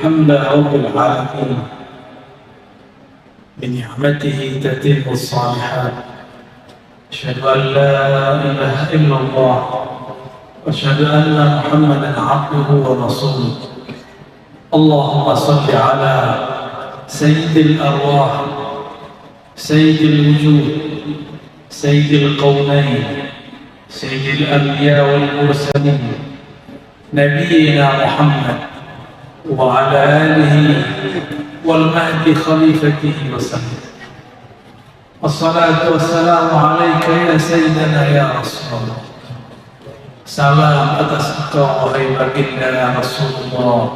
الحمد رب العالمين بنعمته تتم الصالحات أشهد أن لا إله إلا الله وأشهد أن محمدا عبده ورسوله اللهم صل على سيد الأرواح سيد الوجود سيد القومين سيد الأنبياء والمرسلين نبينا محمد وعلى آله والمهدي خليفته وسلم الصلاة والسلام عليك يا سيدنا يا رسول الله salam atas engkau wahai baginda ya Rasulullah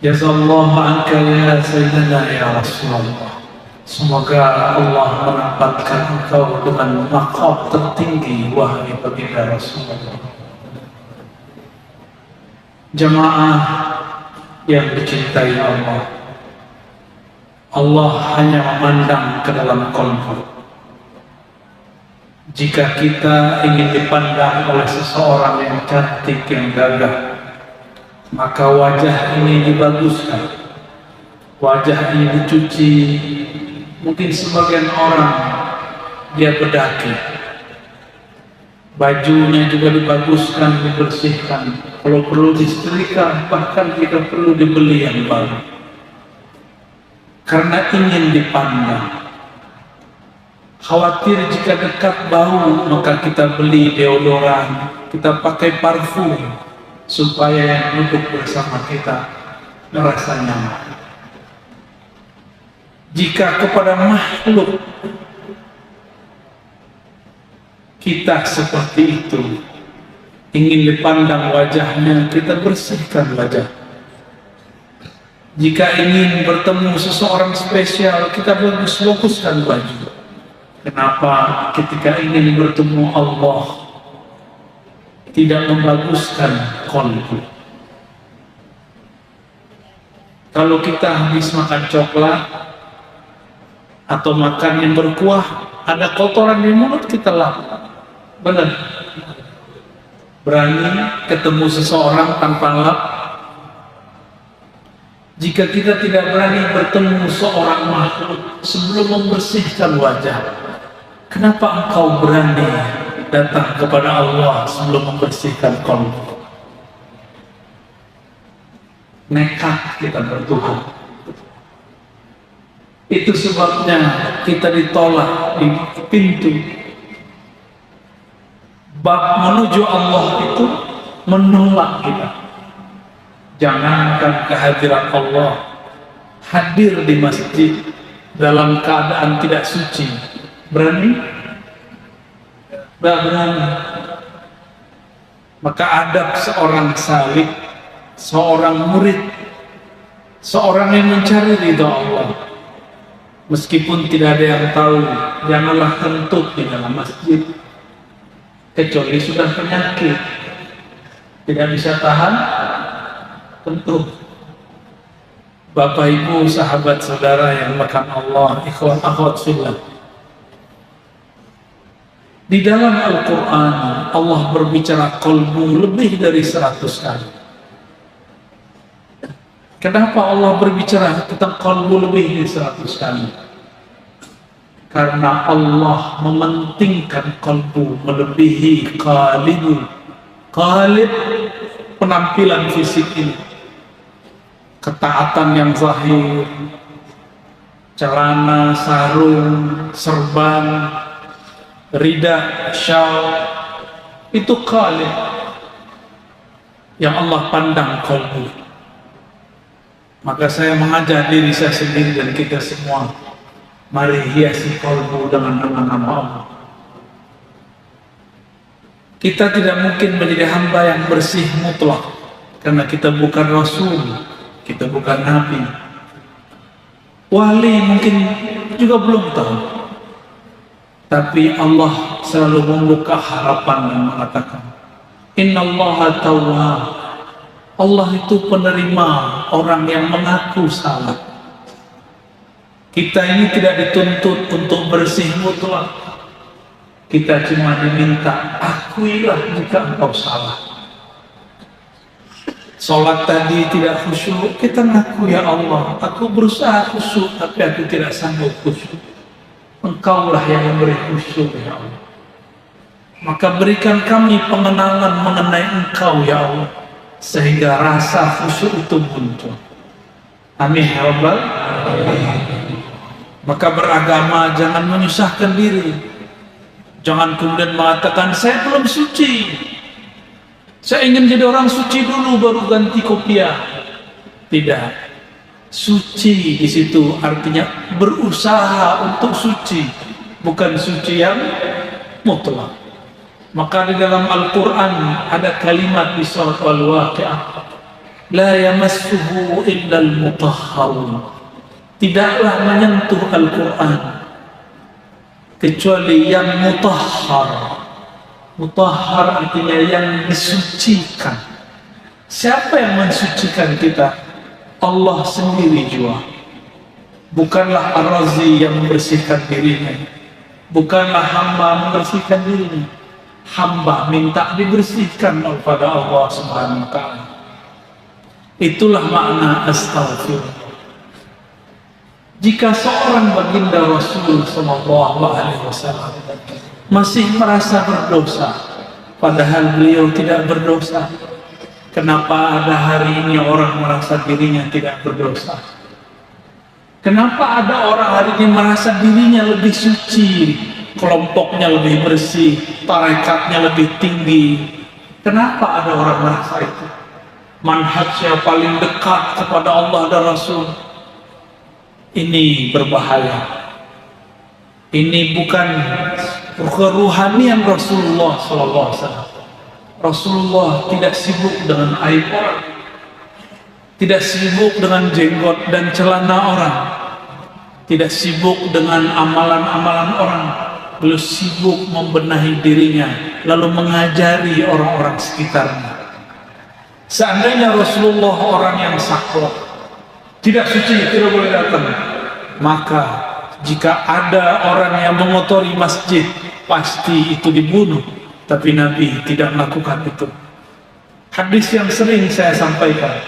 jazallahu anka ya sayyidina ya Rasulullah. Semoga Allah menempatkan engkau dengan maqam tertinggi wahai baginda Rasulullah. Jamaah yang dicintai Allah, Allah hanya memandang ke dalam qalbu. Jika kita ingin dipandang oleh seseorang yang cantik, yang gagah, maka wajah ini dibaguskan, wajah ini dicuci. Mungkin sebagian orang dia bedaki, bajunya juga dibaguskan, dibersihkan, kalau perlu disetrika, bahkan jika perlu dibeli yang baru, karena ingin dipandang. Khawatir jika dekat bau, maka kita beli deodoran, kita pakai parfum, supaya yang duduk bersama kita merasa nyaman. Jika kepada makhluk kita seperti itu, ingin dipandang wajahnya, kita bersihkan wajah. Jika ingin bertemu seseorang spesial, kita baguskan baju. Kenapa ketika ingin bertemu Allah tidak membaguskan qalbu? Kalau kita habis makan coklat atau makan yang berkuah, ada kotoran di mulut, kita lap. Benar? Berani ketemu seseorang tanpa lap? Jika kita tidak berani bertemu seorang makhluk sebelum membersihkan wajah, kenapa engkau berani datang kepada Allah sebelum membersihkan qalbu? Nekat kita bertuhan. Itu sebabnya kita ditolak di pintu. Bab menuju Allah itu menolak kita. Jangankan kehadiran Allah, hadir di masjid dalam keadaan tidak suci, berani? Tidak berani. Maka adab seorang salik, seorang murid, seorang yang mencari ridha Allah, meskipun tidak ada yang tahu, janganlah kentut di dalam masjid, kecuali sudah penyakit, tidak bisa tahan kentut. Bapak ibu sahabat saudara yang makan Allah, ikhwan akhwat fillah, di dalam Al-Quran Allah berbicara qalbu lebih dari 100 kali. Kenapa Allah berbicara tentang qalbu lebih dari 100 kali? Karena Allah mementingkan qalbu melebihi qalib. Qalib penampilan fisik ini, ketaatan yang zahir, celana, sarung, serban, rida, syal, itu qalib yang Allah pandang qalbu. Maka saya mengajak diri saya sendiri dan kita semua, mari hiasi qalbu dengan nama-nama Allah. Kita tidak mungkin menjadi hamba yang bersih mutlak, karena kita bukan Rasul, kita bukan Nabi. Wali mungkin juga belum tahu. Tapi Allah selalu membuka harapan dan mengatakan, Innallaha tawwab. Allah itu penerima orang yang mengaku salah. Kita ini tidak dituntut untuk bersih mutlak. Kita cuma diminta, akuilah jika engkau salah. Sholat tadi tidak khusyuk, kita ngaku, ya Allah, aku berusaha khusyuk, tapi aku tidak sanggup khusyuk. Engkaulah yang memberi khusyuk, ya Allah. Maka berikan kami pengenalan mengenai Engkau, ya Allah, sehingga rasa khusyuk itu muncul. Amin ya Rabbal alamin. Maka beragama jangan menyusahkan diri. Jangan kemudian mengatakan saya belum suci, saya ingin jadi orang suci dulu baru ganti kopiah. Tidak. Suci di situ artinya berusaha untuk suci, bukan suci yang mutlak. Maka di dalam Al-Quran ada kalimat di surat Al-Waqi'ah, la yamassuhu illal mutahharun, tidaklah menyentuh Al-Quran kecuali yang mutahhar. Mutahhar artinya yang disucikan. Siapa yang mensucikan kita? Allah sendiri jua. Bukanlah Ar-Razi yang membersihkan dirinya, bukanlah hamba membersihkan dirinya. Hamba minta dibersihkan kepada Allah Subhanahu wa ta'ala. Itulah makna astaghfirullah. Jika seorang baginda Rasul sallallahu alaihi wasallam masih merasa berdosa padahal beliau tidak berdosa, kenapa ada hari ini orang merasa dirinya tidak berdosa? Kenapa ada orang hari ini merasa dirinya lebih suci, kelompoknya lebih bersih, tarekatnya lebih tinggi? Kenapa ada orang merasa itu? Manhajnya paling dekat kepada Allah dan Rasul. Ini berbahaya. Ini bukan keruhanian Rasulullah SAW. Rasulullah tidak sibuk dengan aib orang, tidak sibuk dengan jenggot dan celana orang, tidak sibuk dengan amalan-amalan orang. Beliau sibuk membenahi dirinya, lalu mengajari orang-orang sekitarnya. Seandainya Rasulullah orang yang saklek, tidak suci, tidak boleh datang, maka jika ada orang yang mengotori masjid, pasti itu dibunuh. Tapi Nabi tidak melakukan itu. Hadis yang sering saya sampaikan,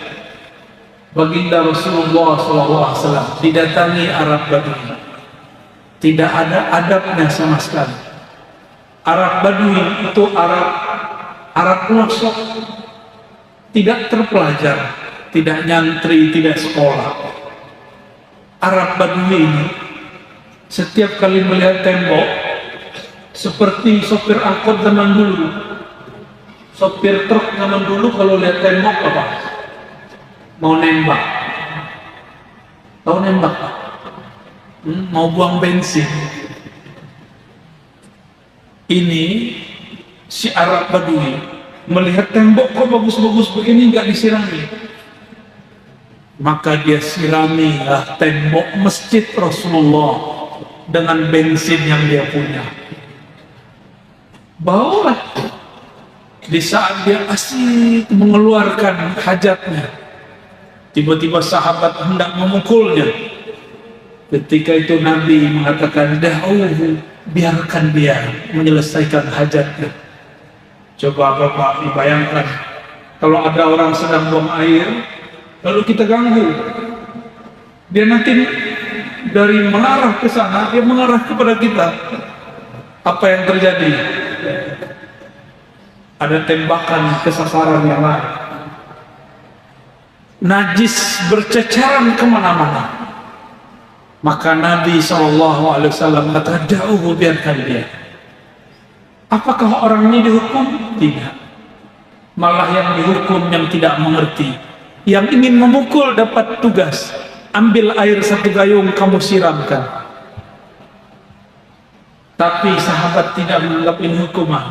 baginda Rasulullah SAW didatangi Arab Badui, tidak ada adabnya sama sekali. Arab Badui itu Arab pelosok, tidak terpelajar, tidak nyantri, tidak sekolah. Arab Badui ini setiap kali melihat tembok, seperti sopir angkot zaman dulu, sopir truk zaman dulu, kalau lihat tembok apa? Mau nembak. Tahu nembak Pak? Mau buang bensin. Ini si Arab Badui melihat tembok kok bagus-bagus begini nggak disirami, maka dia siramilah tembok masjid Rasulullah dengan bensin yang dia punya. Bawalah. Di saat dia asik mengeluarkan hajatnya, tiba-tiba sahabat hendak memukulnya. Ketika itu Nabi mengatakan, da'uhu, biarkan dia menyelesaikan hajatnya. Coba Bapak dibayangkan, kalau ada orang sedang buang air, lalu kita ganggu, dia nanti dari mengarah ke sana, dia mengarah kepada kita. Apa yang terjadi? Ada tembakan ke sasaran yang lain. Najis berceceran kemana-mana. Maka Nabi SAW kata, da'uhu, biarkan dia. Apakah orang ini dihukum? Tidak. Malah yang dihukum yang tidak mengerti, yang ingin memukul dapat tugas, ambil air satu gayung kamu siramkan. Tapi sahabat tidak menganggap ini hukuman,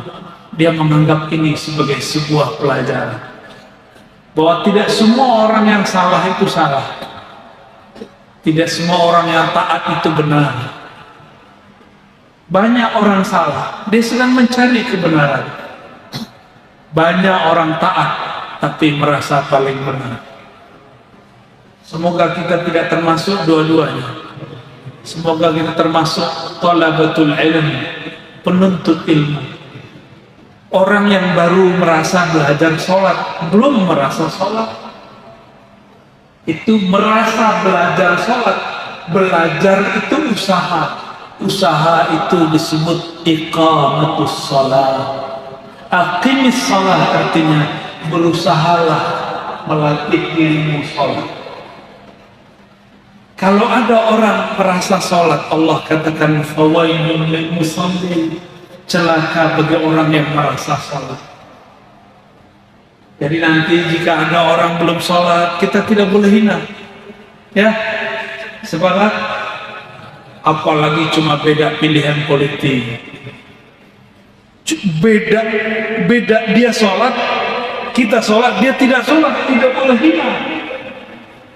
dia menganggap ini sebagai sebuah pelajaran, bahwa tidak semua orang yang salah itu salah, tidak semua orang yang taat itu benar. Banyak orang salah, dia sedang mencari kebenaran. Banyak orang taat, tapi merasa paling benar. Semoga kita tidak termasuk dua-duanya. Semoga kita termasuk talabatul ilm, penuntut ilmu. Orang yang baru merasa belajar sholat, belum merasa sholat, itu merasa belajar sholat. Belajar itu usaha. Usaha itu disebut iqamatus sholat. Aqimis sholat artinya berusahalah melatih dirimu sholat. Kalau ada orang merasa sholat, Allah katakan fawailun lil musallin, celaka bagi orang yang merasa sholat. Jadi nanti jika ada orang belum sholat, kita tidak boleh hina, ya, sepakat? Apalagi cuma beda pilihan politik, beda dia sholat, kita sholat, dia tidak sholat, tidak boleh hina.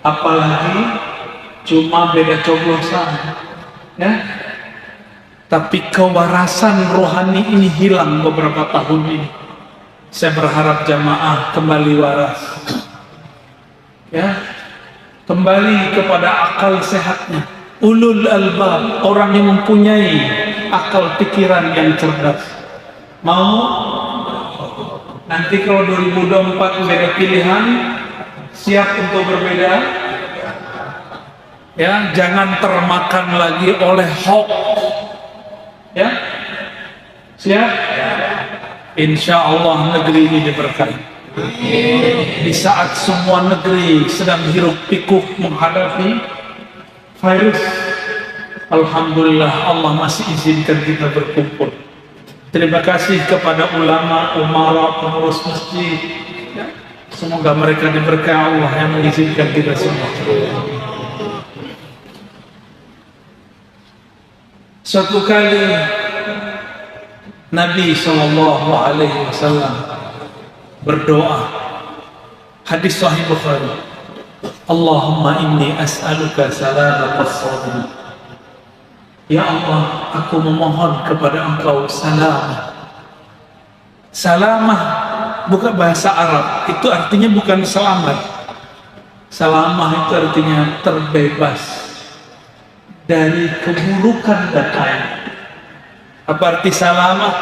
Apalagi cuma beda coblosan, ya. Tapi kewarasan rohani ini hilang beberapa tahun ini. Saya berharap jamaah kembali waras, ya, kembali kepada akal sehatnya. Ulul albab, orang yang mempunyai akal pikiran yang cerdas. Mau nanti kalau 2024 beda pilihan, siap untuk berbeda? Ya, jangan termakan lagi oleh hoax. Ya, siap? Insya Allah negeri ini diberkahi. Di saat semua negeri sedang hiruk pikuk menghadapi virus, alhamdulillah Allah masih izinkan kita berkumpul. Terima kasih kepada ulama, umara, pengurus masjid. Ya, semoga mereka diberkahi Allah yang mengizinkan kita semua. Suatu kali Nabi SAW berdoa, hadis Sahih Bukhari, Allahumma inni as'aluka salamatas sadri. Ya Allah, aku memohon kepada Engkau salamah. Salamah bukan bahasa Arab, itu artinya bukan selamat. Salamah itu artinya terbebas dari keburukan dan aib. Apa arti salamah?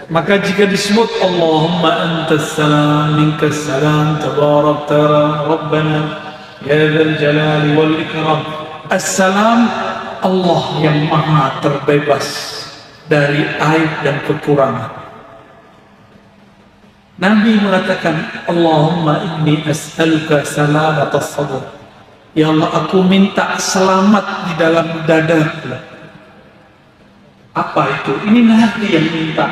Maka jika disebut Allahumma antas salam minkas salam tabarakta rabbana ya dzal jalali wal ikram. Assalam, Allah yang maha terbebas dari aib dan kekurangan. Nabi mengatakan Allahumma inni as'aluka salamatas sadr. Ya Allah, aku minta selamat di dalam dadaku. Apa itu? Ini Nabi yang minta.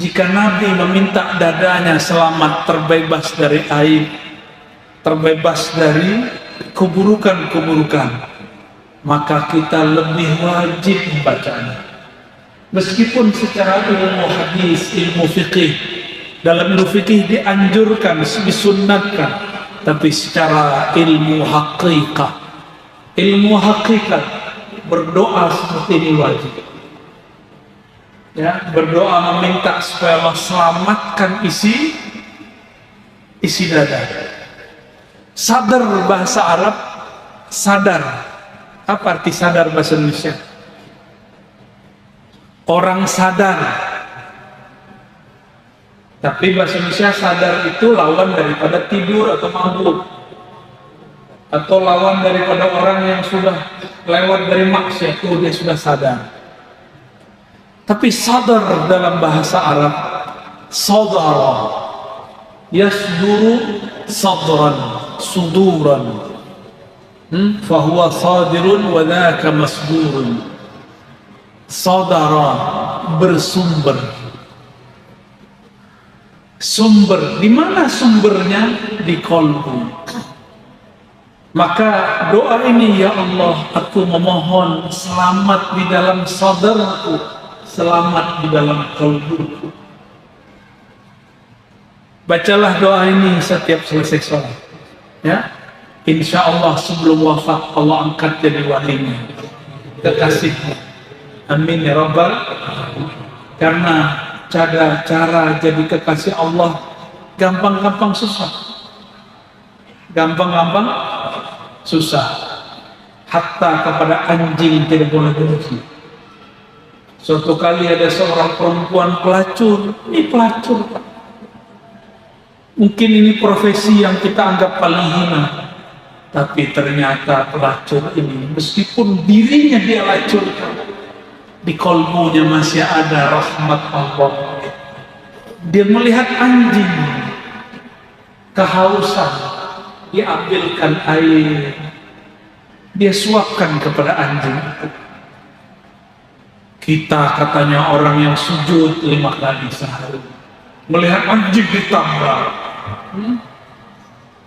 Jika Nabi meminta dadanya selamat, terbebas dari aib, terbebas dari keburukan-keburukan, maka kita lebih wajib membacanya. Meskipun secara ilmu hadis, ilmu fikih, dalam ilmu fikih dianjurkan, disunnatkan, tapi secara ilmu hakikat berdoa seperti ini wajib. Ya, berdoa meminta supaya Allah selamatkan isi dada. Sadar bahasa Arab, sadar. Apa arti sadar bahasa Indonesia? Orang sadar. Tapi bahasa Indonesia sadar itu lawan daripada tidur atau mabuk, atau lawan daripada orang yang sudah lewat dari maksiat, dia sudah sadar. Tapi sadar dalam bahasa Arab, sadara, yasduru sadran, suduran, fahuwa sadirun wa dhaka masdurun. Sadara, bersumber. Sumber, di mana sumbernya? Di qalbu. Maka doa ini, ya Allah, aku memohon selamat di dalam sadarku, selamat di dalam qalbuku. Bacalah doa ini setiap selesai sholat, ya. Insya Allah sebelum wafat Allah angkat jadi walinya, kekasihnya. Amin ya Rabbal. Karena cara jadi kekasih Allah gampang-gampang susah, gampang-gampang susah. Hatta kepada anjing tidak boleh benci. Suatu kali ada seorang perempuan pelacur. Ini pelacur, Pak. Mungkin ini profesi yang kita anggap paling hina, tapi ternyata pelacur ini, meskipun dirinya dia lacurkan, di kolbunya masih ada rahmat Allah. Dia melihat anjing kehausan, diambilkan air, dia suapkan kepada anjing. Kita katanya orang yang sujud 5 kali sehari, melihat anjing ditabrak.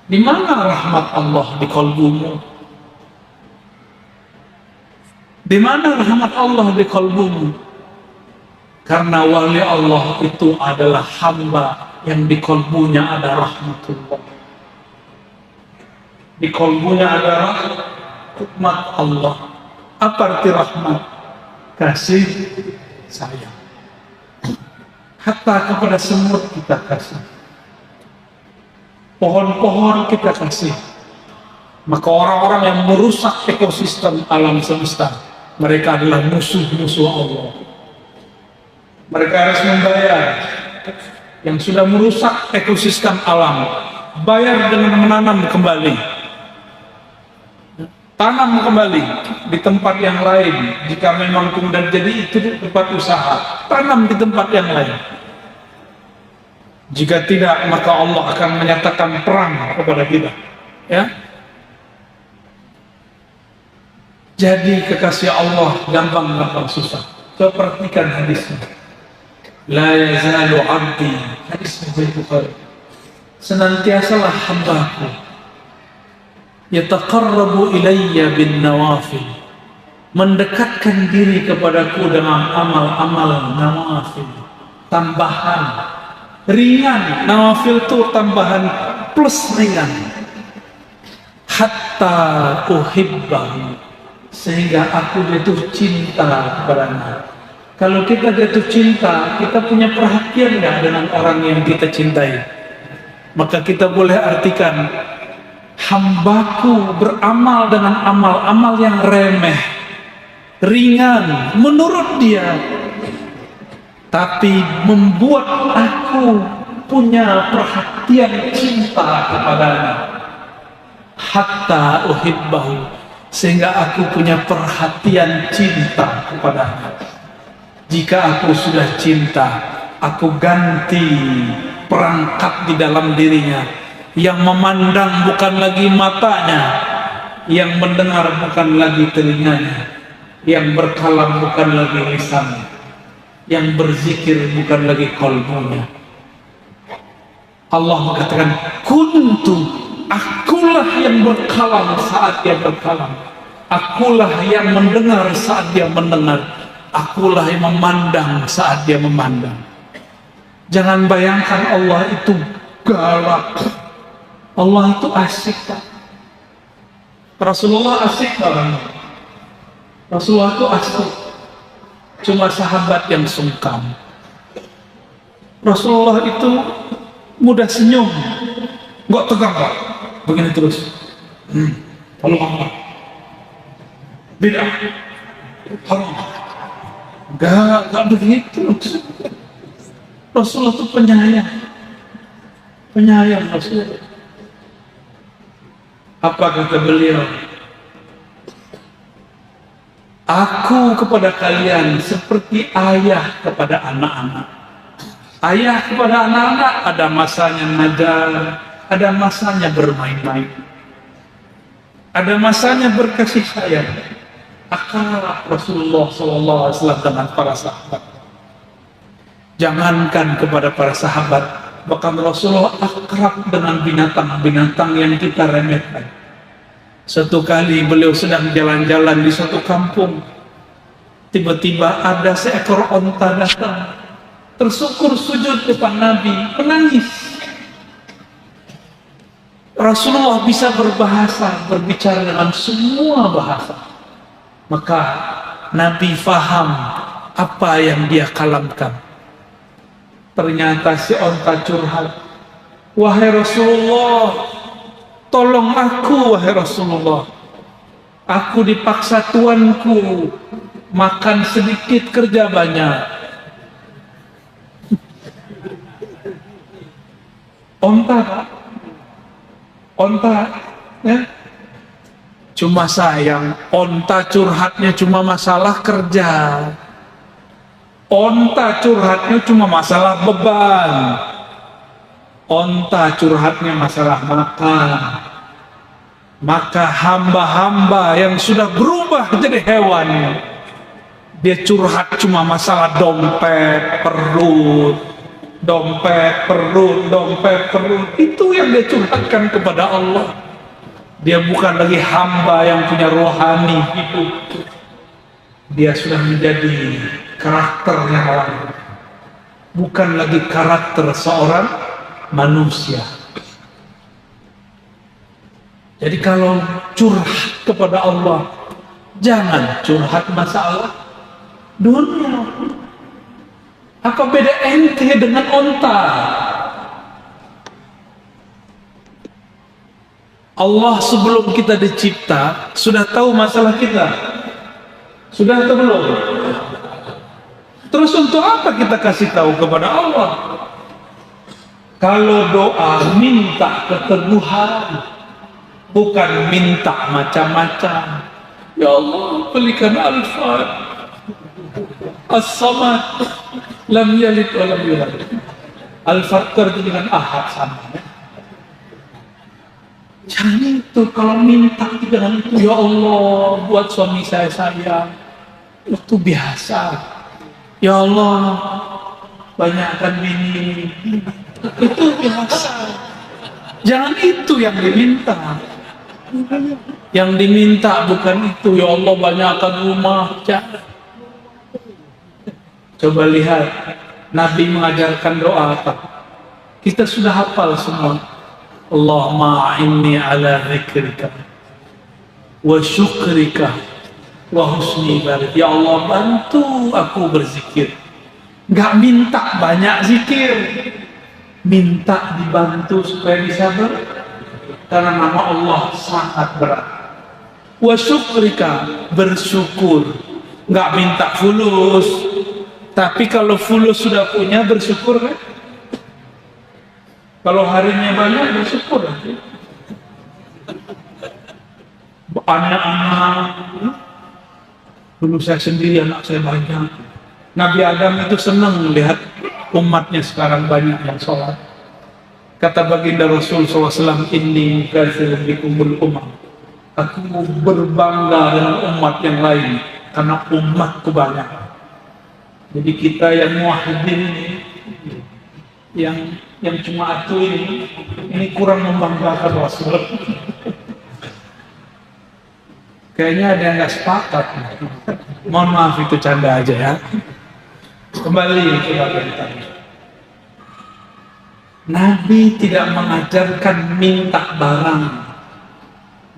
Di mana rahmat Allah di kalbumu? Di mana rahmat Allah di kalbumu? Karena wali Allah itu adalah hamba yang di kalbunya ada rahmatullah. Di kalbunya ada rahmat Allah. Apa arti rahmat? Kasih sayang. Hatta kepada semut kita kasih, pohon-pohon kita kasih. Maka orang-orang yang merusak ekosistem alam semesta, mereka adalah musuh-musuh Allah. Mereka harus membayar. Yang sudah merusak ekosistem alam, bayar dengan menanam kembali. Tanam kembali di tempat yang lain. Jika memang kemudian jadi itu tempat usaha, tanam di tempat yang lain. Jika tidak, maka Allah akan menyatakan perang kepada kita. Ya. Jadi kekasih Allah gampang-gampang susah. Coba perhatikan hadisnya. La yazalu abdi, hadis Sahih Bukhari. Senantiasalah hambaku yataqarrabu ilayya bin nawafil, mendekatkan diri kepadaku dengan amal-amal nawafil, tambahan ringan. Nawafil itu tambahan plus ringan. Hatta uhibbahu, sehingga aku jatuh cinta kepadanya. Kalau kita jatuh cinta, kita punya perhatian nggak dengan orang yang kita cintai? Maka kita boleh artikan, hambaku beramal dengan amal-amal yang remeh, ringan menurut dia, tapi membuat aku punya perhatian cinta kepadanya. Hatta uhibbahu, sehingga aku punya perhatian cinta kepadanya. Jika aku sudah cinta, aku ganti perangkat di dalam dirinya. Yang memandang bukan lagi matanya, yang mendengar bukan lagi telinganya, yang berkalam bukan lagi lisannya, yang berzikir bukan lagi kalbunya. Allah mengatakan, kuntu, akulah yang berkalam saat dia berkalam, akulah yang mendengar saat dia mendengar, akulah yang memandang saat dia memandang. Jangan bayangkan Allah itu galak. Allah itu asik, Pak. Rasulullah asik orang. Rasulullah itu asik. Cuma sahabat yang sungkan. Rasulullah itu mudah senyum, nggak tegang, Pak. Begini terus. Tolong Allah. Bid'ah. Haram. Nggak begitu. Rasulullah itu penyayang. Penyayang Rasulullah. Apa kata beliau? Aku kepada kalian seperti ayah kepada anak-anak. Ayah kepada anak-anak ada masanya ngajar, ada masanya bermain-main, ada masanya berkasih sayang. Akrab Rasulullah SAW dengan para sahabat. Jangankan kepada para sahabat, bahkan Rasulullah akrab dengan binatang-binatang yang kita remehkan. Suatu kali beliau sedang jalan-jalan di suatu kampung, tiba-tiba ada seekor onta datang, tersungkur sujud depan Nabi, menangis. Rasulullah bisa berbahasa, berbicara dengan semua bahasa. Maka Nabi faham apa yang dia kalamkan. Ternyata si onta curhat, wahai Rasulullah, tolong aku wahai Rasulullah. Aku dipaksa tuanku makan sedikit kerja banyak. Onta, Pak. Onta, ya. Cuma sayang, onta curhatnya cuma masalah kerja. Onta curhatnya cuma masalah beban. Onta curhatnya masalah makan. Maka hamba-hamba yang sudah berubah jadi hewan, dia curhat cuma masalah dompet, perut, dompet, perut, dompet, perut. Itu yang dia curhatkan kepada Allah. Dia bukan lagi hamba yang punya rohani hidup. Dia sudah menjadi karakter yang lain. Bukan lagi karakter seorang manusia. Jadi kalau curhat kepada Allah, jangan curhat masalah dunia. Apa beda ente dengan onta? Allah sebelum kita dicipta sudah tahu masalah kita. Sudah atau belum? Terus untuk apa kita kasih tahu kepada Allah? Kalau doa minta keteguhan, bukan minta macam-macam. Ya Allah, berikan Al-Fat, As-Samad, lam yalid wa lam yulad. Al-Fatr dengan ahad sama. Jangan itu, kalau minta jangan itu. Ya Allah, buat suami saya sayang. Itu biasa. Ya Allah, banyakkan bini. Itu biasa. Jangan itu yang diminta. Yang diminta bukan itu. Ya Allah, banyakkan rumah. Jangan. Coba lihat, Nabi mengajarkan doa apa? Kita sudah hafal semua. Allahumma a'inni ala zikrika wa syukrika wa husni ibadah. Ya Allah, bantu aku berzikir. Gak minta banyak zikir, minta dibantu supaya bisa karena nama Allah sangat berat. Wa syukrika, bersyukur. Gak minta fulus, tapi kalau fulus sudah punya, bersyukur kan? Kalau harinya banyak, bersyukur. Anak-anak, dulu saya sendiri, anak saya banyak. Nabi Adam itu senang melihat umatnya sekarang banyak yang sholat. Kata baginda Rasul SAW, inni katsirun bikumul umam. Aku berbangga dengan umat yang lain karena umatku banyak. Jadi kita yang muwahhidin ini, yang cuma atu ini kurang membanggakan Rasul. Kayaknya ada yang nggak sepakat. Mohon maaf, itu canda aja ya. Kembali ke bagian tadi. Nabi tidak mengajarkan minta barang.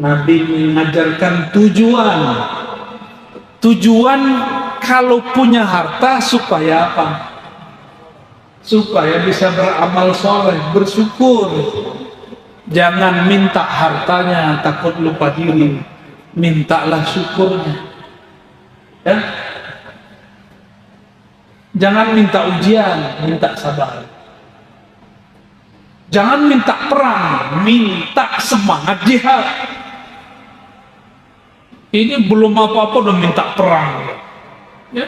Nabi mengajarkan tujuan. Tujuan kalau punya harta supaya apa? Supaya bisa beramal soleh, bersyukur. Jangan minta hartanya takut lupa diri, mintalah syukurnya. Ya? Jangan minta ujian, minta sabar. Jangan minta perang, minta semangat jihad. Ini belum apa-apa udah minta perang. Ya?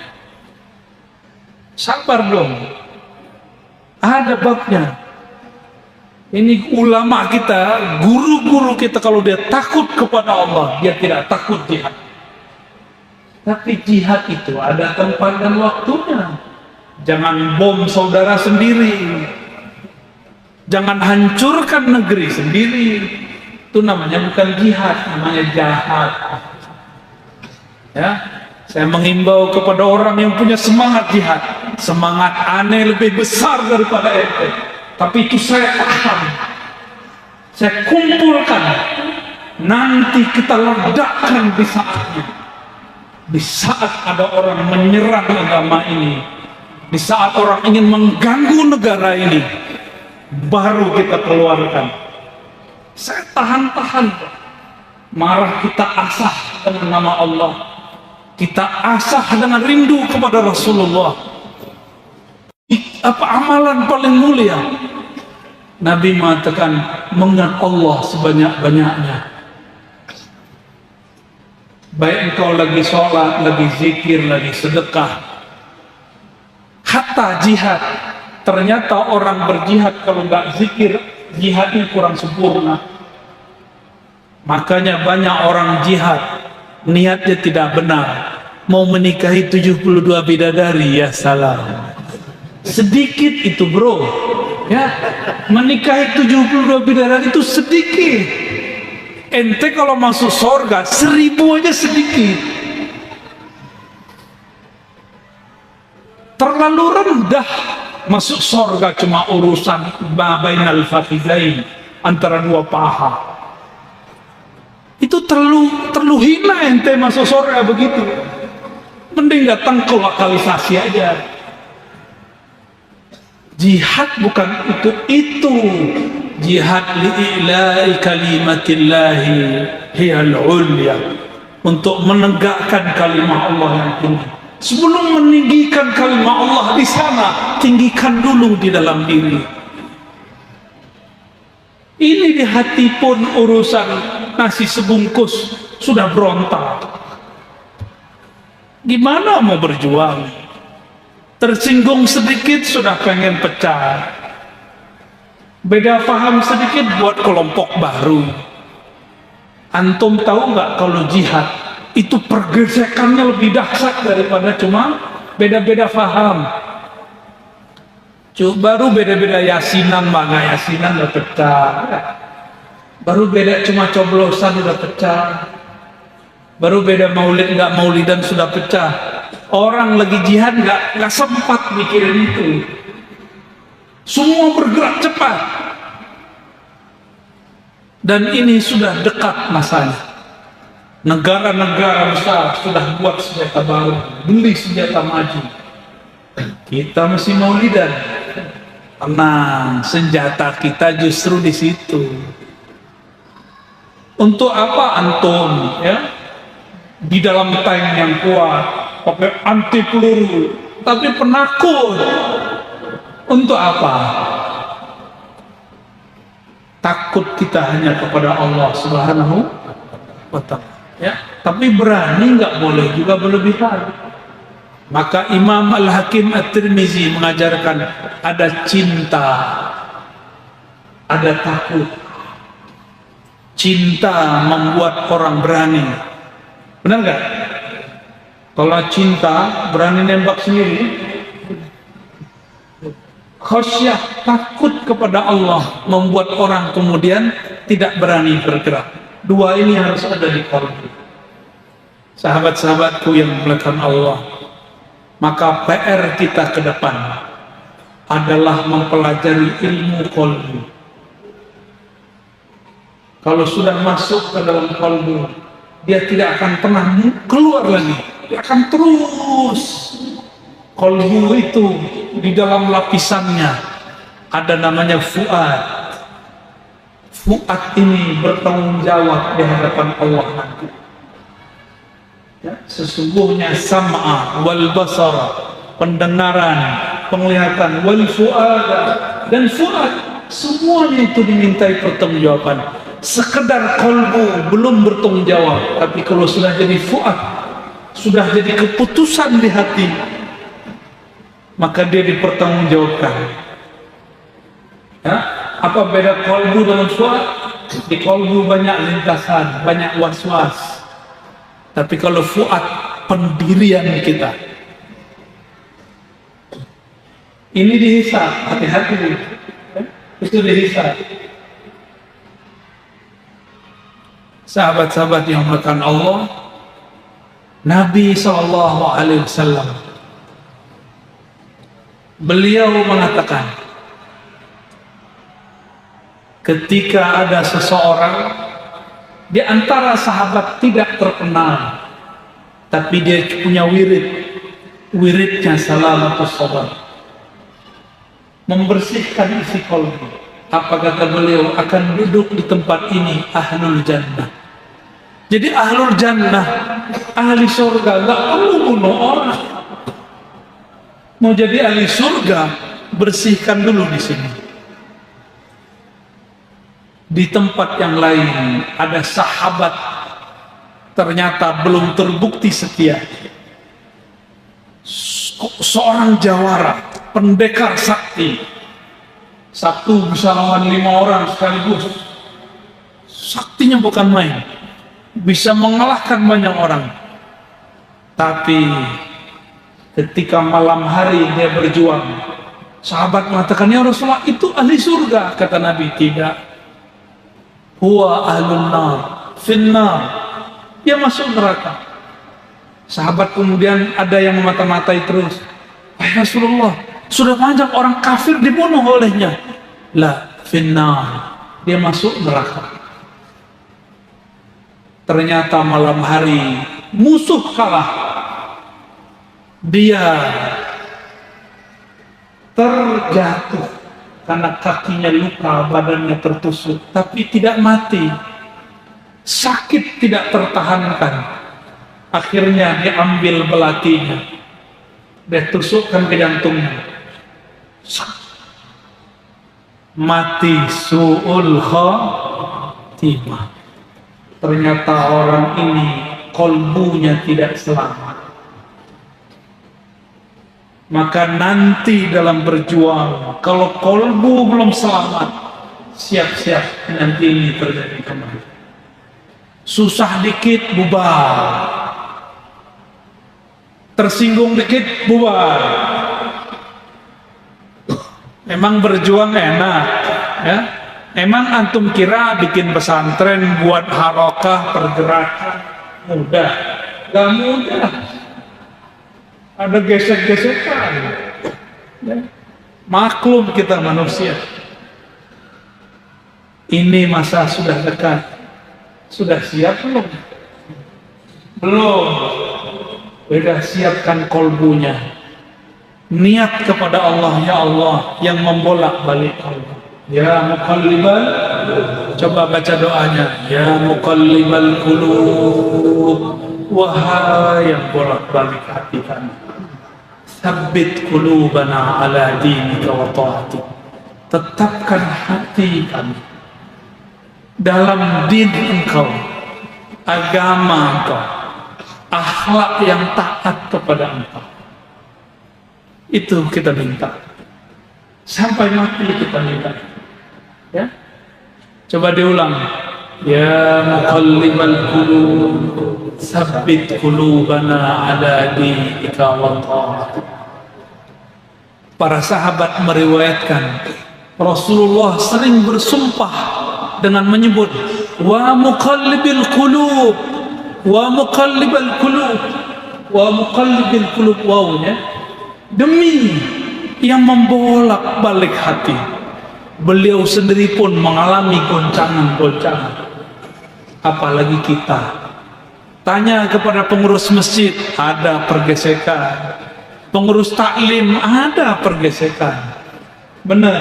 Sabar dong. Ada babnya. Ini ulama kita, guru-guru kita, kalau dia takut kepada Allah, dia tidak takut jihad. Tapi jihad itu ada tempat dan waktunya. Jangan bom saudara sendiri. Jangan hancurkan negeri sendiri. Itu namanya bukan jihad, namanya jahat. Ya, saya menghimbau kepada orang yang punya semangat jihad. Semangat aneh lebih besar daripada ente. Tapi itu saya paham. Saya kumpulkan. Nanti kita ledakkan di saatnya. Di saat ada orang menyerang agama ini. Di saat orang ingin mengganggu negara ini. Baru kita keluarkan. Saya tahan-tahan. Marah kita asah dengan nama Allah. kita asah dengan rindu kepada Rasulullah. Apa amalan paling mulia? Nabi mengatakan mengingat Allah sebanyak-banyaknya. Baik engkau lagi sholat, lagi zikir, lagi sedekah, hatta jihad. Ternyata orang berjihad kalau nggak zikir, jihadnya kurang sempurna. Makanya banyak orang jihad niatnya tidak benar, mau menikahi 72 bidadari, ya salam. Sedikit itu bro, ya, menikahi 72 bidadari itu sedikit. Ente kalau masuk surga 1000 aja sedikit. Terlalu rendah. Masuk surga cuma urusan bainal fakhidain, antara dua paha. Itu terlalu hina ente masuk surga begitu. Mending datang ke lokalisasi aja. Jihad bukan itu. Jihad li'ila'i kalimatillahi hiyal ulya, untuk menegakkan kalimat Allah yang tinggi. Sebelum meninggikan kalimat Allah di sana, tinggikan dulu di dalam diri. Ini di hati pun urusan nasi sebungkus sudah berontak. Gimana mau berjuang? Tersinggung sedikit sudah pengen pecah. Beda paham sedikit buat kelompok baru. Antum tahu nggak kalau jihad itu pergesekannya lebih dahsyat daripada cuma beda-beda paham. Baru beda-beda yasinan, mana yasinan udah pecah. Baru beda cuma coblosan udah pecah. Baru beda maulid nggak maulidan sudah pecah. Orang lagi jihad nggak sempat mikirin itu. Semua bergerak cepat. Dan ini sudah dekat masanya. Negara-negara besar sudah buat senjata baru, beli senjata maju. Kita masih maulidan. Tenang, senjata kita justru di situ. Untuk apa antum, ya? Di dalam tank yang kuat, pakai anti peluru, tapi penakut. Untuk apa? Takut kita hanya kepada Allah Subhanahu wa ta'ala, ya. Tapi berani nggak boleh juga berlebihan. Maka Imam Al-Hakim At-Tirmizi mengajarkan ada cinta, ada takut. Cinta membuat orang berani. Benar nggak? Kalau cinta berani nembak sendiri. Khasyah, takut kepada Allah, membuat orang kemudian tidak berani bergerak. Dua ini harus ada di kalbu. Sahabat-sahabatku yang dimuliakan Allah, maka PR kita ke depan adalah mempelajari ilmu kalbu. Kalau sudah masuk ke dalam kalbu, dia tidak akan pernah keluar lagi. Dia akan terus. Kalbu itu di dalam lapisannya ada namanya fuad. Fuad ini bertanggung jawab di hadapan Allah nanti. Ya, sesungguhnya sam'a wal basar, pendengaran, penglihatan, wal fuad, dan fuad, semuanya itu dimintai pertanggungjawaban. Sekedar kalbu belum bertanggung jawab, tapi kalau sudah jadi fuad, sudah jadi keputusan di hati, maka dia dipertanggungjawabkan. Ya, apa beda kalbu dengan fuad? Di kalbu banyak lintasan, banyak was-was. Tapi kalau fuad, pendirian kita. Ini dihisab, hati-hati. Itu dihisab. Sahabat-sahabat yang dimuliakan Allah, Nabi SAW, beliau mengatakan, ketika ada seseorang di antara sahabat tidak terkenal, tapi dia punya wiridnya salamatus sabar, membersihkan isi kalbu. Apa kata beliau? Akan duduk di tempat ini ahlul jannah. Jadi ahlul jannah, ahli surga, nggak perlu bunuh orang. Mau jadi ahli surga, bersihkan dulu di sini. Di tempat yang lain ada sahabat, ternyata belum terbukti setia. Seorang jawara, pendekar sakti, satu bisa lawan 5 orang sekaligus. Saktinya bukan main, bisa mengalahkan banyak orang. Tapi ketika malam hari dia berjuang, sahabat mengatakan, ya Rasulullah, itu ahli surga. Kata Nabi, tidak. Huwa ahlun nar, finnar. Dia masuk neraka. Sahabat kemudian ada yang memata-matai terus. Ya Rasulullah, sudah banyak orang kafir dibunuh olehnya. La, finnar. Dia masuk neraka. Ternyata malam hari musuh kalah. Dia terjatuh karena kakinya luka, badannya tertusuk, tapi tidak mati. Sakit tidak tertahankan. Akhirnya diambil belatinya, dia tusukkan ke jantungnya. Mati su'ul khatimah. Ternyata orang ini kolbunya tidak selamat. Maka nanti dalam berjuang, kalau kolbu belum selamat, siap-siap nanti ini terjadi kembali. Susah dikit bubar, tersinggung dikit bubar. Emang berjuang enak ya? Emang antum kira bikin pesantren buat harokah pergerakan mudah? Gak mudah. Ada gesek-gesekan ya. Maklum kita manusia. Ini masa sudah dekat. Sudah siap belum? Belum. Sudah siapkan kolbunya. Niat kepada Allah, ya Allah, yang membolak balik kolbu. Ya muqallibal, coba baca doanya. Ya muqallibal qulub, wahai yang bolak balik hati kami, tsabbit qulubana ala dinika wa ta'atik. Tetapkan hati kami dalam din engkau, agama engkau, akhlak yang taat kepada engkau. Itu kita minta. Sampai mati kita minta. Ya, coba diulang. Ya muqallibal qulub, tsabbit qulubana ala dinika wa ta'atik. Para sahabat meriwayatkan Rasulullah sering bersumpah dengan menyebut wa muqallibil qulub, wa muqallibal qulub, wa muqallibil qulub, wawnya demi yang membolak balik hati. Beliau sendiri pun mengalami goncangan-goncangan, apalagi kita. Tanya kepada pengurus masjid, ada pergesekan. Pengurus taklim, ada pergesekan. Benar,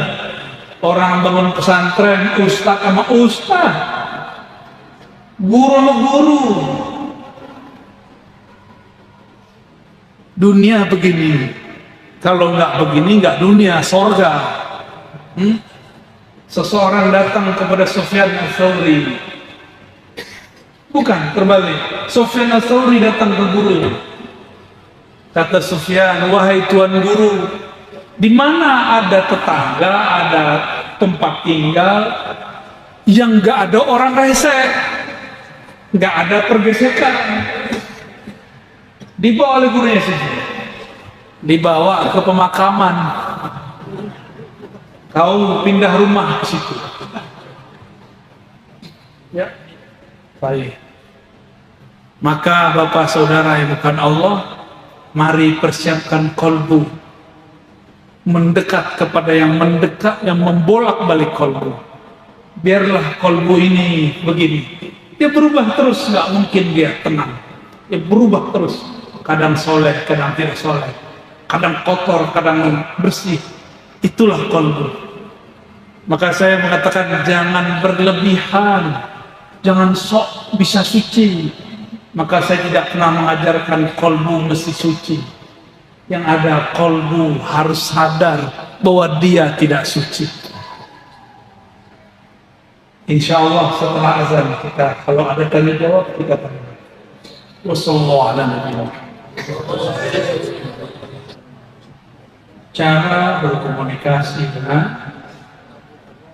orang bangun pesantren, ustaz sama ustaz, guru sama guru. Dunia begini, kalau nggak begini nggak dunia, sorga. Seseorang datang kepada Sufyan Ats-Tsauri, bukan terbalik. Sufyan Ats-Tsauri datang ke guru. Kata Sufyan, wahai tuan guru, di mana ada tetangga, ada tempat tinggal yang nggak ada orang rese, nggak ada pergesekan? Dibawa oleh gurunya sini, dibawa ke pemakaman. Kau pindah rumah ke situ. Ya, baik. Maka bapak saudara yang bukan Allah, mari persiapkan kolbu, mendekat kepada yang mendekat, yang membolak balik kolbu. Biarlah kolbu ini begini, dia berubah terus, nggak mungkin dia tenang. Dia berubah terus, kadang soleh, kadang tidak soleh, kadang kotor, kadang bersih. Itulah kolbu. Maka saya mengatakan jangan berlebihan, jangan sok bisa suci. Maka saya tidak pernah mengajarkan kolbu mesti suci. Yang ada kolbu harus sadar bahwa dia tidak suci. Insya Allah setelah azan kita, kalau ada tanya jawab kita tanya. Wassalamualaikum. Cara berkomunikasi dengan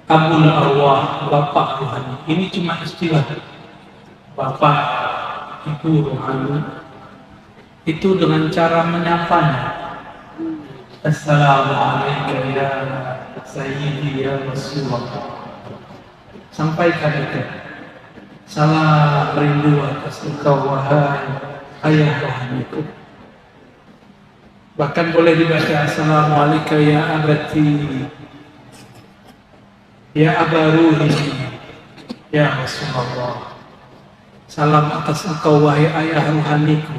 Abul Arwah, Bapak Rohani. Ini cuma istilah. Bapak, Ibu Rohani. Itu dengan cara menyapanya. Assalamualaikum ya Sayyidi ya Rasulullah. Sampaikan itu. Salam rindu atas engkau wahai ayah rohaniku. Bahkan boleh dibaca Assalamualaikum ya abati ya abaruhi ya Rasulullah. Salam atas engkau wahai ayah rohaniku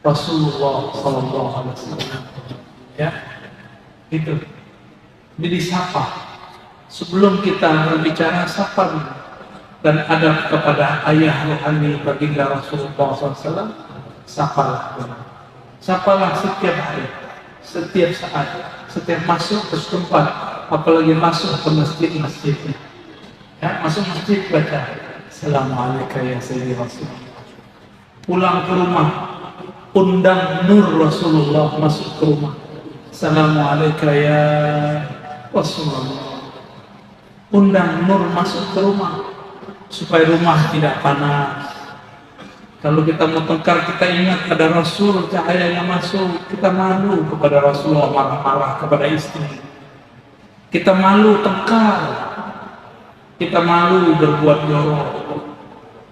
Rasulullah sallallahu alaihi wasallam. Ya. Itu. Jadi sapa. Sebelum kita berbicara sapa dulu. Dan adab kepada ayah rohani baginda Rasulullah SAW, sapalah. Sapalah setiap hari, setiap saat, setiap masuk ke tempat, apalagi masuk ke masjid-masjid. Ya, masuk masjid baca Assalamualaikum ya Sayyidi Rasulullah. Pulang ke rumah, undang nur Rasulullah masuk ke rumah. Assalamualaikum ya Rasulullah. Undang nur masuk ke rumah supaya rumah tidak panas. Kalau kita mau tengkar, kita ingat ada Rasul, cahayanya masuk. Kita malu kepada Rasulullah marah-marah kepada istri. Kita malu tengkar. Kita malu berbuat jorok.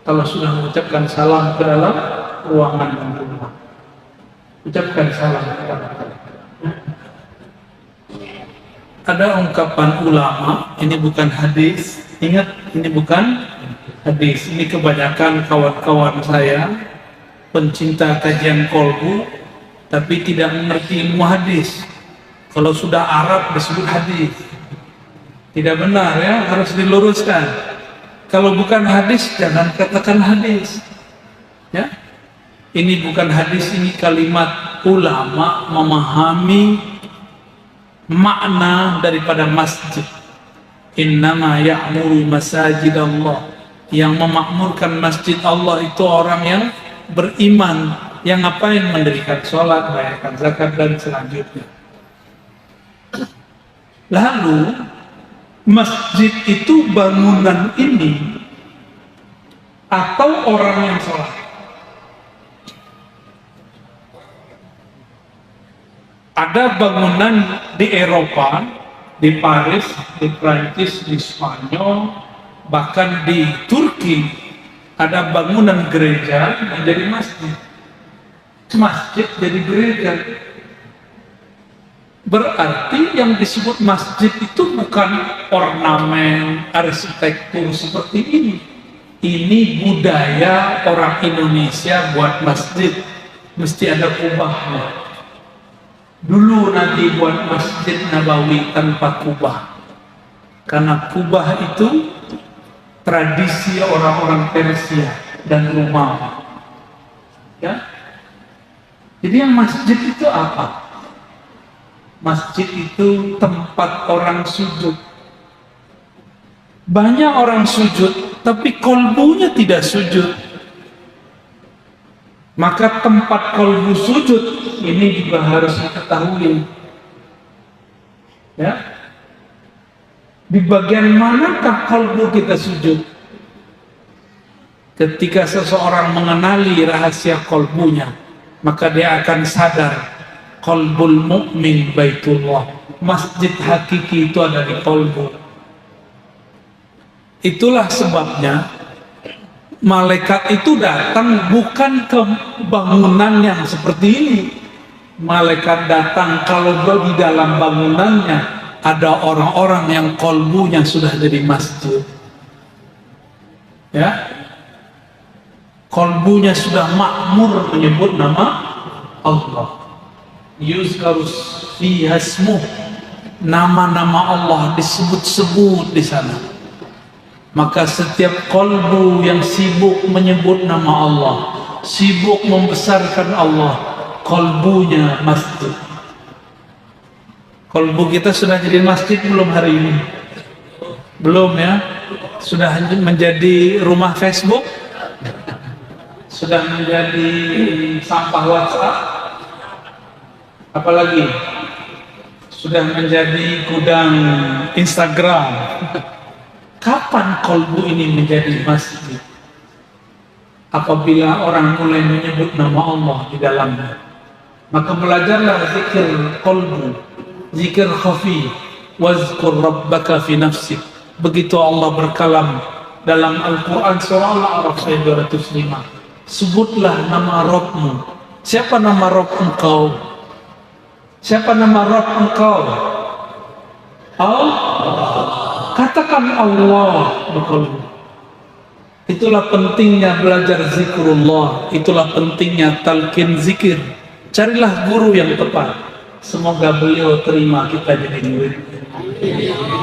Kalau sudah mengucapkan salam ke dalam ruangan dan rumah, ucapkan salam kepada mereka. Ada ungkapan ulama, ini bukan hadis. Ingat, ini bukan hadis. Ini kebanyakan kawan-kawan saya pencinta kajian kolbu tapi tidak mengerti ilmu hadis. Kalau sudah Arab disebut hadis. Tidak benar ya, harus diluruskan. Kalau bukan hadis jangan katakan hadis. Ya. Ini bukan hadis, ini kalimat ulama memahami makna daripada masjid. Innama ya'muru masajid Allah. Yang memakmurkan masjid Allah itu orang yang beriman, yang ngapain mendirikan sholat, bayarkan zakat dan selanjutnya. Lalu masjid itu bangunan ini atau orang yang sholat? Ada bangunan di Eropa, di Paris, di Prancis, di Spanyol, bahkan di Turki ada bangunan gereja menjadi masjid. Masjid jadi gereja. Berarti yang disebut masjid itu bukan ornamen, arsitektur seperti ini. Ini budaya orang Indonesia buat masjid. Mesti ada kubahnya. Dulu Nabi buat Masjid Nabawi tanpa kubah. Karena kubah itu tradisi orang-orang Persia dan Romawi. Ya. Jadi yang masjid itu apa? Masjid itu tempat orang sujud. Banyak orang sujud, tapi kolbunya tidak sujud. Maka tempat kolbu sujud ini juga harus diketahui. Ya. Di bagian manakah kolbu kita sujud? Ketika seseorang mengenali rahasia kolbunya, maka dia akan sadar qalbul mu'min baitullah. Masjid hakiki itu ada di kolbu. Itulah sebabnya malaikat itu datang bukan ke bangunan yang seperti ini. Malaikat datang kalau di dalam bangunannya ada orang-orang yang kolbunya sudah jadi masjid. Ya, kolbunya sudah makmur menyebut nama Allah. Yuzkarus fiha ismuh, nama-nama Allah disebut-sebut di sana. Maka setiap kolbu yang sibuk menyebut nama Allah, sibuk membesarkan Allah, kolbunya masjid. Kolbu kita sudah jadi masjid belum hari ini? Belum ya? Sudah menjadi rumah Facebook? Sudah menjadi sampah WhatsApp? Apalagi? Sudah menjadi gudang Instagram? Kapan kolbu ini menjadi masjid? Apabila orang mulai menyebut nama Allah di dalamnya. Maka belajarlah zikir kolbu, zikir khafi, wazkur rabbaka fi nafsik. Begitu Allah berkalam dalam Al-Quran surah Al-A'raf ayat 205. Sebutlah nama Rabbmu. Siapa nama Rabb engkau? Siapa nama Rabb engkau? Allah. Katakan Allah berkolbu. Itulah pentingnya belajar zikrullah. Itulah pentingnya talqin zikir. Carilah guru yang tepat. Semoga beliau terima kita jadi murid.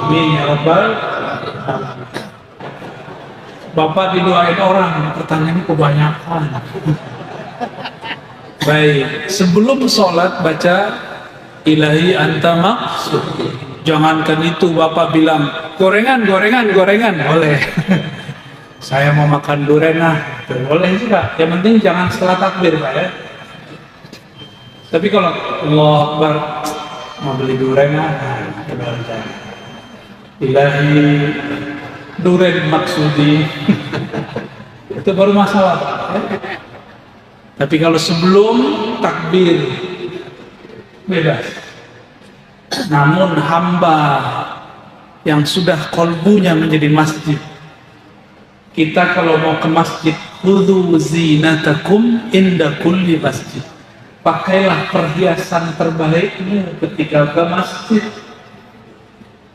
Amin ya Rabbal alamin. Bapak didoain orang, pertanyaannya kebanyakan. Baik, sebelum sholat baca ilahi anta maksud. Jangankan itu Bapak bilang gorengan boleh. Saya mau makan durian boleh juga. Yang penting jangan setelah takbir Pak ya. Tapi kalau Allah Akbar mau beli durian ilahi durian maksudi itu baru masalah Pak ya. Tapi kalau sebelum takbir bebas. Namun hamba yang sudah kolbunya menjadi masjid, kita kalau mau ke masjid, khudhu zinatakum inda kulli masjid. Pakailah perhiasan terbaikmu ketika ke masjid.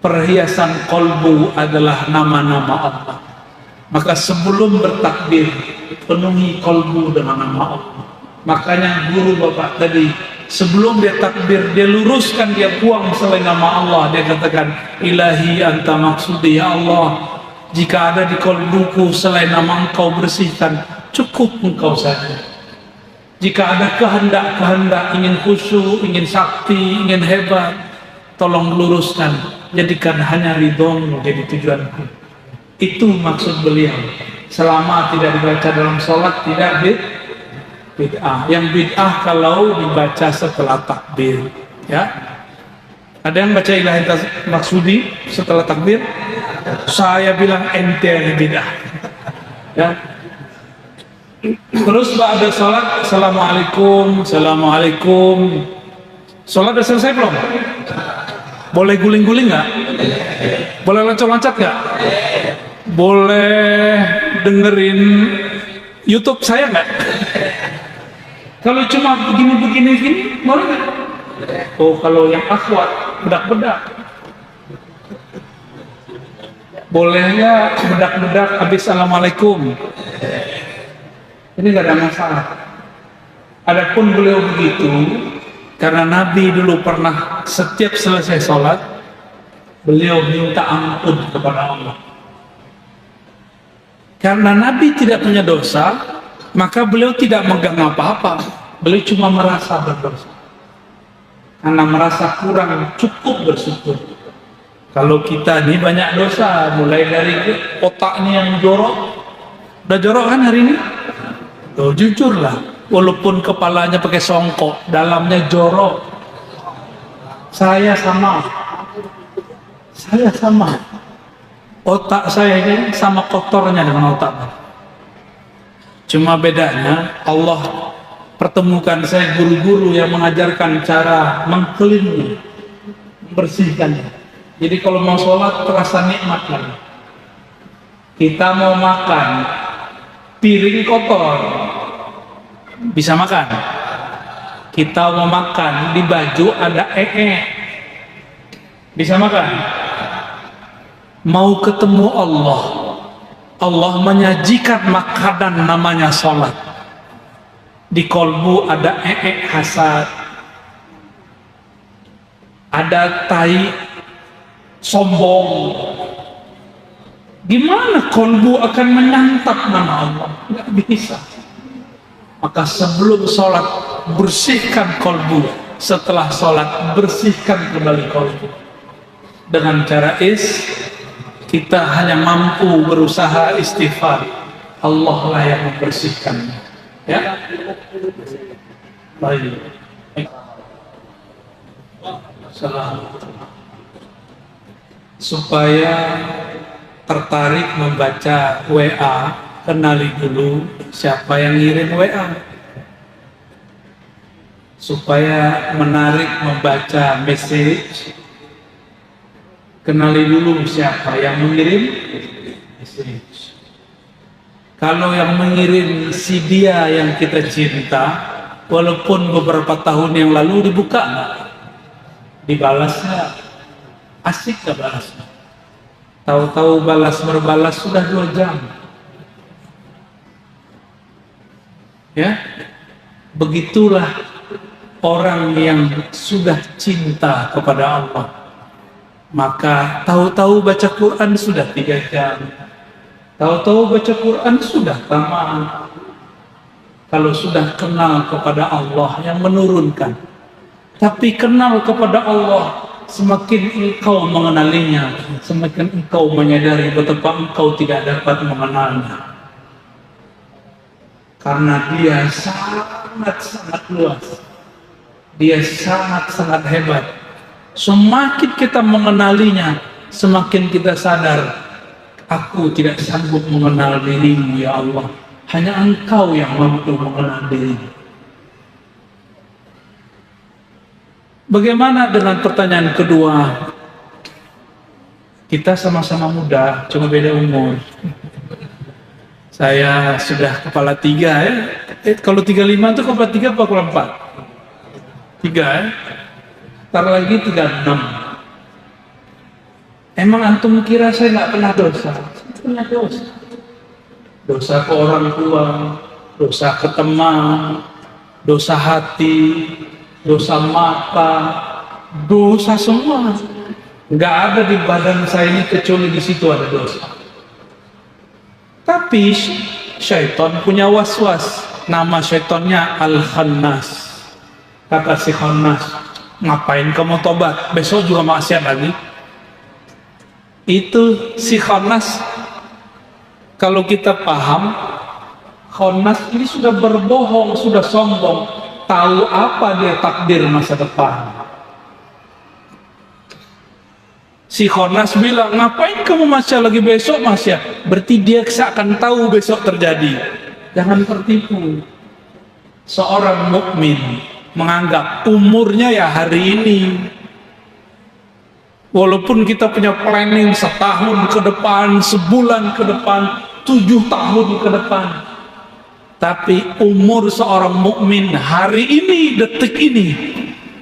Perhiasan kolbu adalah nama-nama Allah. Maka sebelum bertakbir, penuhi kolbu dengan nama Allah. Makanya guru Bapak tadi, sebelum dia takbir, dia luruskan, dia buang selain nama Allah. Dia katakan, ilahi anta maksudi, ya Allah, jika ada di kolbuku selain nama engkau bersihkan, cukup engkau saja. Jika ada kehendak ingin khusyuk, ingin sakti, ingin hebat, tolong luruskan, jadikan hanya ridhomu jadi tujuanku. Itu maksud beliau. Selama tidak dibaca dalam sholat, tidak bid'ah. Yang bid'ah kalau dibaca setelah takbir, ya. Ada yang baca ilahi maksudi setelah takbir? Saya bilang ente yang bid'ah. Ya. Terus ba'da sholat, assalamualaikum. Sholat udah selesai belum? Boleh guling-guling nggak? Boleh loncat-loncat nggak? Boleh dengerin YouTube saya nggak? Kalau cuma begini, boleh nggak? Oh, kalau yang akhwat, bedak-bedak. Bolehnya bedak-bedak habis assalamualaikum. Ini nggak ada masalah. Adapun beliau begitu, karena Nabi dulu pernah setiap selesai sholat, beliau minta ampun kepada Allah. Karena Nabi tidak punya dosa, maka beliau tidak megang apa-apa. Beliau cuma merasa berdosa. Karena merasa kurang, cukup bersyukur. Kalau kita ini banyak dosa, mulai dari otaknya yang jorok. Udah jorok kan hari ini? Tuh, jujurlah, walaupun kepalanya pakai songkok, dalamnya jorok. Saya sama. Otak saya ini sama kotornya dengan otak. Cuma bedanya Allah pertemukan saya guru-guru yang mengajarkan cara mengkelinnya, membersihkannya. Jadi kalau mau sholat terasa nikmat lagi. Kita mau makan, piring kotor, bisa makan. Kita mau makan, di baju ada bisa makan. Mau ketemu Allah, Allah menyajikan makanan namanya sholat. Di kolbu ada hasad, ada tai sombong, Gimana kolbu akan menyantap nama Allah? Nggak bisa. Maka sebelum sholat bersihkan kolbu, setelah sholat bersihkan kembali kolbu. Dengan cara kita hanya mampu berusaha istighfar, Allah lah yang membersihkan. Ya, baik. Supaya tertarik membaca WA, kenali dulu siapa yang ngirim WA. Supaya menarik membaca message, kenali dulu siapa yang mengirim message. Kalau yang mengirim si dia yang kita cinta, walaupun beberapa tahun yang lalu dibuka nggak, dibalasnya asik nggak balasnya? Tahu-tahu balas berbalas sudah 2 jam. Ya, begitulah orang yang sudah cinta kepada Allah. Maka tahu-tahu baca Quran sudah 3 jam. Tahu-tahu baca Quran sudah tamat. Kalau sudah kenal kepada Allah yang menurunkan. Tapi kenal kepada Allah, semakin engkau mengenalinya, semakin engkau menyadari betapa engkau tidak dapat mengenalnya. Karena dia sangat-sangat luas. Dia sangat-sangat hebat. Semakin kita mengenalinya, semakin kita sadar, aku tidak sanggup mengenal dirimu ya Allah. Hanya engkau yang mampu mengenal dirimu. Bagaimana dengan pertanyaan kedua? Kita sama-sama muda, cuma beda umur. Saya sudah kepala 3 ya. Kalau 35 itu kepala 3 apa kepala 4? 3 ya. Ntar lagi 36. Emang antum kira saya nggak pernah dosa? Saya pernah dosa. Dosa ke orang tua, dosa ke teman, dosa hati, dosa mata, dosa semua. Nggak ada di badan saya ini kecuali di situ ada dosa. Tapi syaitan punya was-was. Nama syaitannya Al-Khannas. Kata si Khannas, ngapain kamu tobat? Besok juga maksiat lagi. Itu si Khannas, kalau kita paham, Khannas ini sudah berbohong, sudah sombong. Tahu apa dia takdir masa depan. Si Khannas bilang, ngapain kamu maksiat lagi besok maksiat? Berarti dia akan tahu besok terjadi. Jangan tertipu. Seorang mukmin menganggap umurnya ya hari ini. Walaupun kita punya planning setahun ke depan, sebulan ke depan, 7 tahun ke depan. Tapi umur seorang mukmin hari ini, detik ini.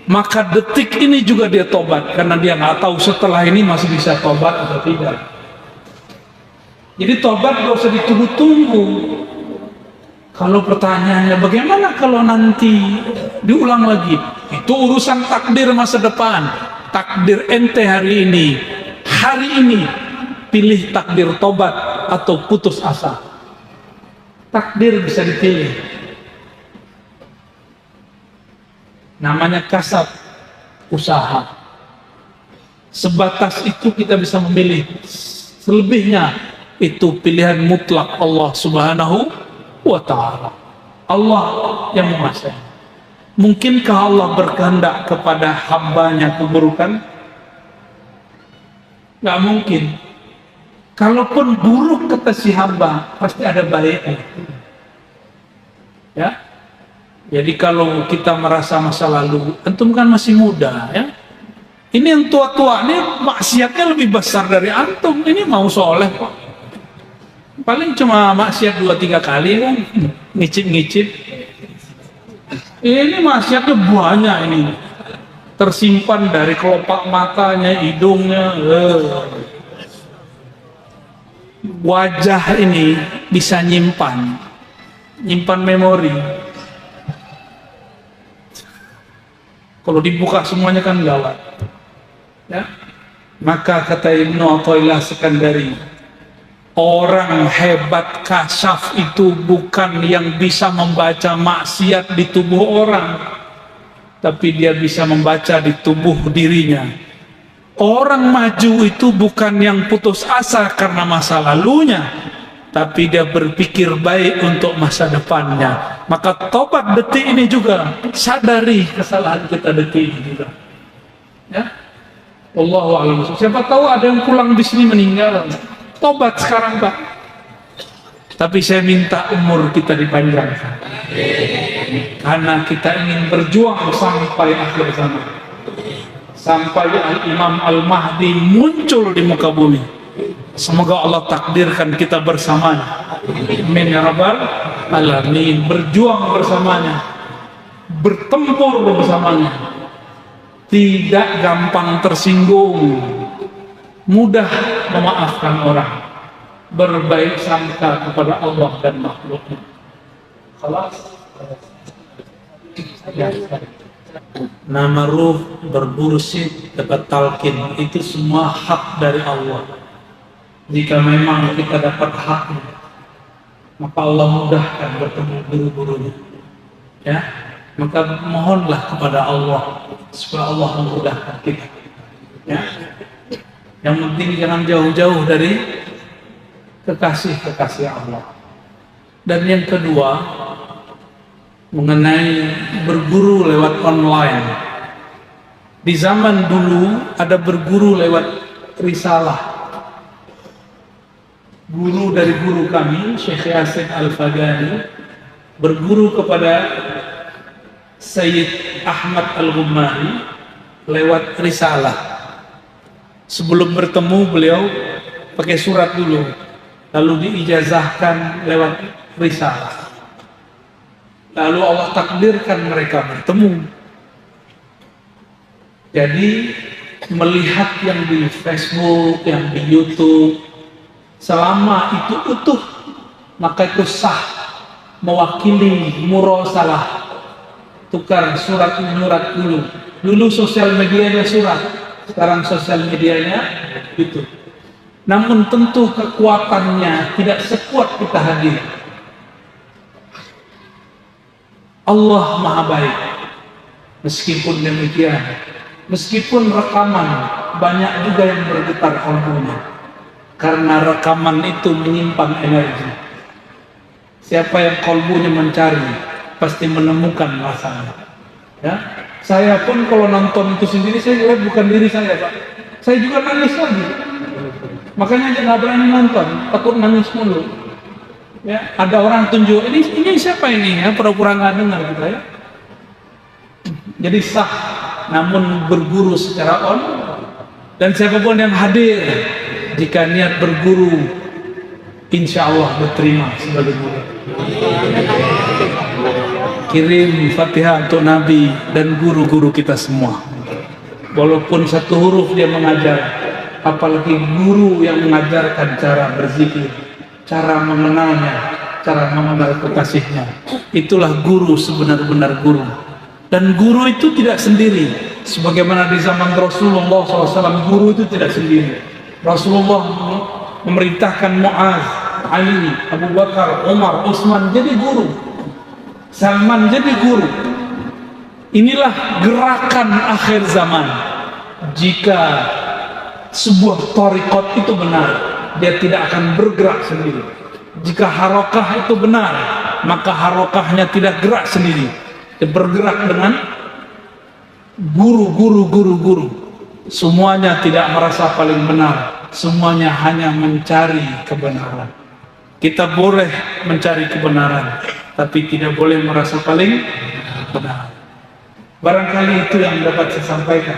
Maka detik ini juga dia tobat. Karena dia nggak tahu setelah ini masih bisa tobat atau tidak. Jadi tobat gak usah ditunggu-tunggu. Kalau pertanyaannya bagaimana kalau nanti diulang lagi? Itu urusan takdir masa depan. Takdir ente hari ini. Hari ini pilih takdir tobat atau putus asa. Takdir bisa dipilih. Namanya kasab, usaha. Sebatas itu kita bisa memilih. Selebihnya itu pilihan mutlak Allah Subhanahu wa ta'ala. Allah yang menguasai. Mungkinkah Allah berkehendak kepada hambanya keburukan? Gak mungkin. Kalaupun buruk kata si hamba, pasti ada baiknya. Ya. Jadi kalau kita merasa masa lalu, antum kan masih muda, ya. Ini yang tua-tua ini maksiatnya lebih besar dari antum. Ini mau soleh kok. Paling cuma maksiat 2-3 kali kan, ngicip-ngicip. Ini maksiatnya banyak ini. Tersimpan dari kelopak matanya, hidungnya. Wajah ini bisa nyimpan memori. Kalau dibuka semuanya kan gawat. Ya. Maka kata Ibnu Athaillah Sekandari, Orang hebat kasyaf itu bukan yang bisa membaca maksiat di tubuh orang, tapi dia bisa membaca di tubuh dirinya. Orang maju itu bukan yang putus asa karena masa lalunya, tapi dia berpikir baik untuk masa depannya. Maka tobat detik ini juga, sadari kesalahan kita detik ini juga. Ya, Wallahu a'lam. Siapa tahu ada yang pulang di sini meninggal. Tobat sekarang, Pak. Tapi saya minta umur kita dipanjangkan, karena kita ingin berjuang sampai akhir zaman, sampai Imam Al-Mahdi muncul di muka bumi. Semoga Allah takdirkan kita bersamanya. Amin ya rabbal alamin. Berjuang bersamanya, bertempur bersamanya. Tidak gampang tersinggung, mudah memaafkan orang, berbaik sangka kepada Allah dan makhluknya. Khalas. Nama ruh, berburu syid, dapat talqin, itu semua hak dari Allah. Jika memang kita dapat haknya, maka Allah mudahkan bertemu guru-gurunya. Ya, maka mohonlah kepada Allah supaya Allah memudahkan kita. Ya. Yang penting jangan jauh-jauh dari kekasih-kekasih Allah. Dan yang kedua, mengenai berguru lewat online. Di zaman dulu ada berguru lewat risalah. Guru dari guru kami, Syekh Yasin Al-Fagani, berguru kepada Sayyid Ahmad Al-Ghumari lewat risalah. Sebelum bertemu beliau pakai surat dulu, lalu diijazahkan lewat risalah. Lalu Allah takdirkan mereka bertemu. Jadi melihat yang di Facebook, yang di YouTube, selama itu utuh, maka itu sah, mewakili murosalah. Tukar surat menyurat dulu. Dulu sosial medianya surat, sekarang sosial medianya itu. Namun tentu kekuatannya tidak sekuat kita hadir. Allah Maha Baik. Meskipun demikian, meskipun rekaman banyak juga yang bergetar kalbunya, karena rekaman itu menyimpan energi. Siapa yang kalbunya mencari pasti menemukan rasanya. Ya, saya pun kalau nonton itu sendiri, saya lihat bukan diri saya, Pak. Saya juga nangis lagi. Makanya nggak berani nonton, takut nangis mulu. Ya, ada orang tunjuk, ini siapa ini ya, pura-pura nggak dengar kita ya. Jadi sah, namun berguru secara on, dan siapapun yang hadir, jika niat berguru, insya Allah diterima sebagai guru. Kirim Fatihah untuk Nabi dan guru-guru kita semua. Walaupun satu huruf dia mengajar, apalagi guru yang mengajarkan cara berzikir, cara mengenalnya, cara mengenal kekasihnya. Itulah guru sebenar-benar guru. Dan guru itu tidak sendiri. Sebagaimana di zaman Rasulullah SAW, guru itu tidak sendiri. Rasulullah memerintahkan Mu'az, Ali, Abu Bakar, Umar, Utsman jadi guru, Salman jadi guru. Inilah gerakan akhir zaman. Jika sebuah thariqat itu benar, dia tidak akan bergerak sendiri. Jika harokah itu benar, maka harokahnya tidak gerak sendiri. Dia bergerak dengan guru. Semuanya tidak merasa paling benar, semuanya hanya mencari kebenaran. Kita boleh mencari kebenaran, tapi tidak boleh merasa paling benar. Barangkali itu yang dapat saya sampaikan.